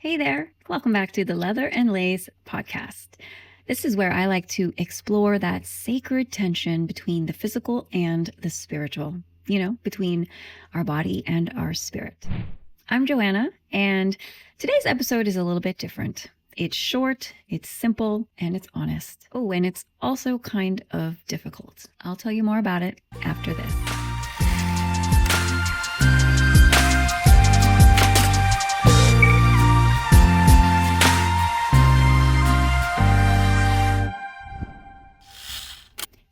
Hey there, welcome back to the Leather and Lace podcast. This is where I like to explore that sacred tension between the physical and the spiritual, between our body and our spirit. I'm Joanna, and today's episode is a little bit different. It's short, it's simple, and it's honest. Oh, and it's also kind of difficult. I'll tell you more about it after this.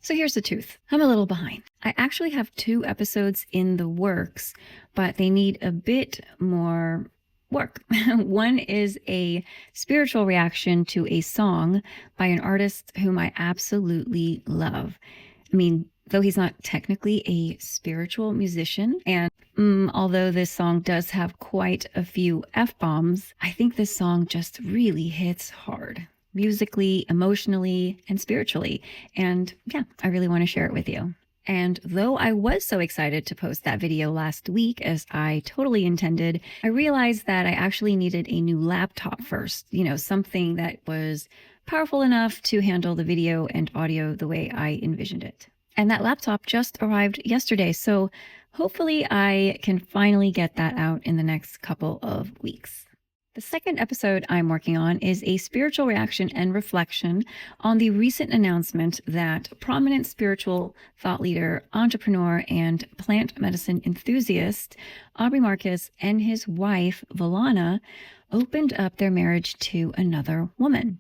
So here's the truth. I'm a little behind. I actually have 2 episodes in the works, but they need a bit more work. One is a spiritual reaction to a song by an artist whom I absolutely love. I mean, though he's not technically a spiritual musician, and although this song does have quite a few F-bombs, I think this song just really hits hard. Musically, emotionally, and spiritually. And yeah, I really want to share it with you. And though I was so excited to post that video last week, as I totally intended, I realized that I actually needed a new laptop first, something that was powerful enough to handle the video and audio the way I envisioned it. And that laptop just arrived yesterday, so hopefully I can finally get that out in the next couple of weeks. The second episode I'm working on is a spiritual reaction and reflection on the recent announcement that prominent spiritual thought leader, entrepreneur, and plant medicine enthusiast Aubrey Marcus and his wife, Valana, opened up their marriage to another woman.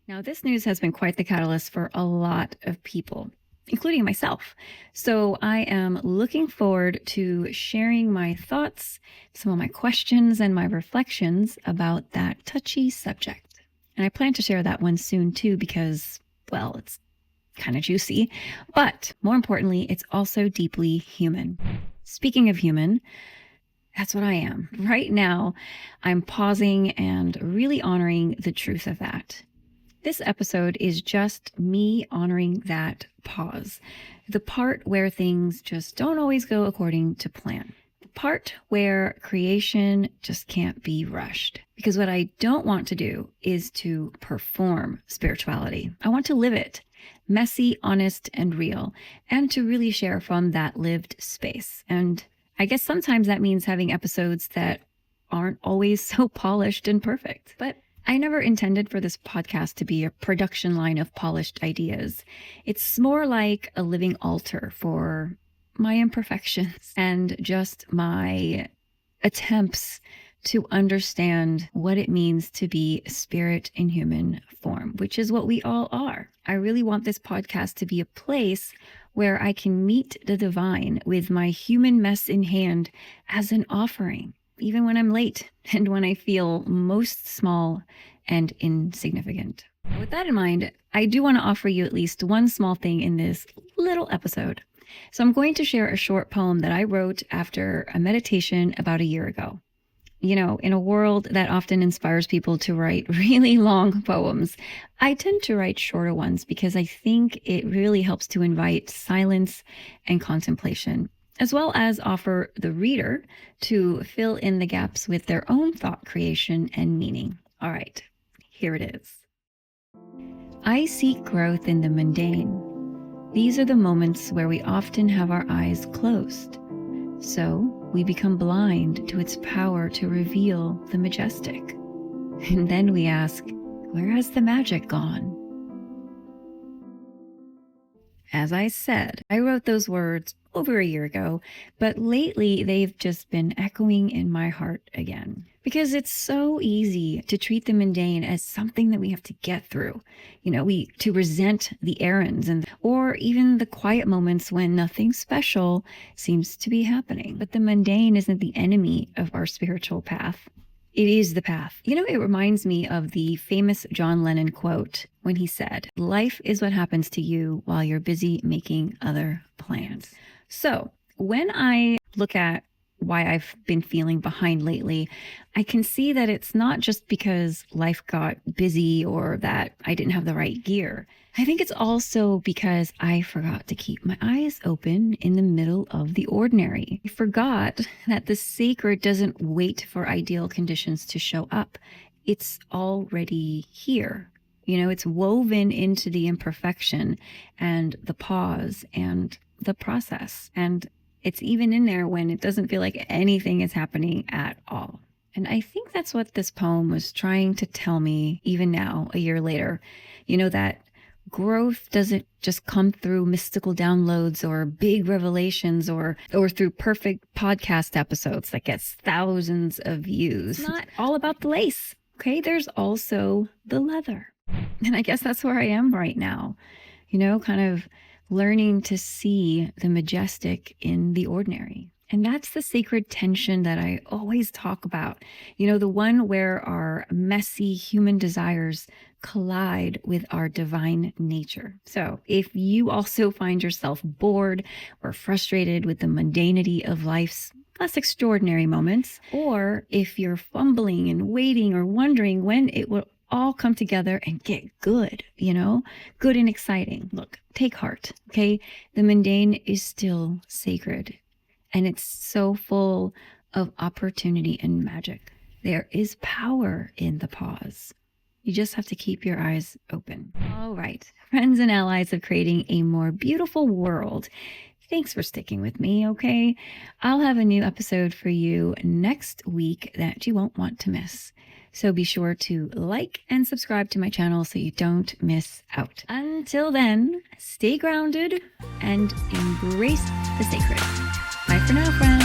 Now, this news has been quite the catalyst for a lot of people, including myself. So I am looking forward to sharing my thoughts, some of my questions, and my reflections about that touchy subject. And I plan to share that one soon too, because, well, it's kind of juicy, but more importantly, it's also deeply human. Speaking of human, that's what I am. Right now, I'm pausing and really honoring the truth of that. This episode is just me honoring that pause, the part where things just don't always go according to plan, the part where creation just can't be rushed. Because what I don't want to do is to perform spirituality. I want to live it, messy, honest, and real, and to really share from that lived space. And I guess sometimes that means having episodes that aren't always so polished and perfect, but I never intended for this podcast to be a production line of polished ideas. It's more like a living altar for my imperfections and just my attempts to understand what it means to be spirit in human form, which is what we all are. I really want this podcast to be a place where I can meet the divine with my human mess in hand as an offering, even when I'm late and when I feel most small and insignificant. With that in mind, I do want to offer you at least one small thing in this little episode. So I'm going to share a short poem that I wrote after a meditation about a year ago. In a world that often inspires people to write really long poems, I tend to write shorter ones because I think it really helps to invite silence and contemplation, as well as offer the reader to fill in the gaps with their own thought creation and meaning. All right, here it is. I seek growth in the mundane. These are the moments where we often have our eyes closed. So we become blind to its power to reveal the majestic. And then we ask, where has the magic gone? As I said, I wrote those words over a year ago, but lately they've just been echoing in my heart again. Because it's so easy to treat the mundane as something that we have to get through. To resent the errands or even the quiet moments when nothing special seems to be happening. But the mundane isn't the enemy of our spiritual path. It is the path. It reminds me of the famous John Lennon quote when he said, "Life is what happens to you while you're busy making other plans." So when I look at why I've been feeling behind lately, I can see that it's not just because life got busy or that I didn't have the right gear. I think it's also because I forgot to keep my eyes open in the middle of the ordinary. I forgot that the sacred doesn't wait for ideal conditions to show up. It's already here. It's woven into the imperfection and the pause and the process. And it's even in there when it doesn't feel like anything is happening at all. And I think that's what this poem was trying to tell me, even now, a year later. That growth doesn't just come through mystical downloads or big revelations or through perfect podcast episodes that gets thousands of views. It's not all about the lace. Okay, there's also the leather. And I guess that's where I am right now, kind of learning to see the majestic in the ordinary. And that's the sacred tension that I always talk about, the one where our messy human desires collide with our divine nature. So if you also find yourself bored or frustrated with the mundanity of life's less extraordinary moments, or if you're fumbling and waiting or wondering when it will all come together and get good, good and exciting. Look, take heart, okay? The mundane is still sacred, and it's so full of opportunity and magic. There is power in the pause. You just have to keep your eyes open. All right, friends and allies of creating a more beautiful world. Thanks for sticking with me, okay? I'll have a new episode for you next week that you won't want to miss. So be sure to like and subscribe to my channel so you don't miss out. Until then, stay grounded and embrace the sacred. Bye for now, friends.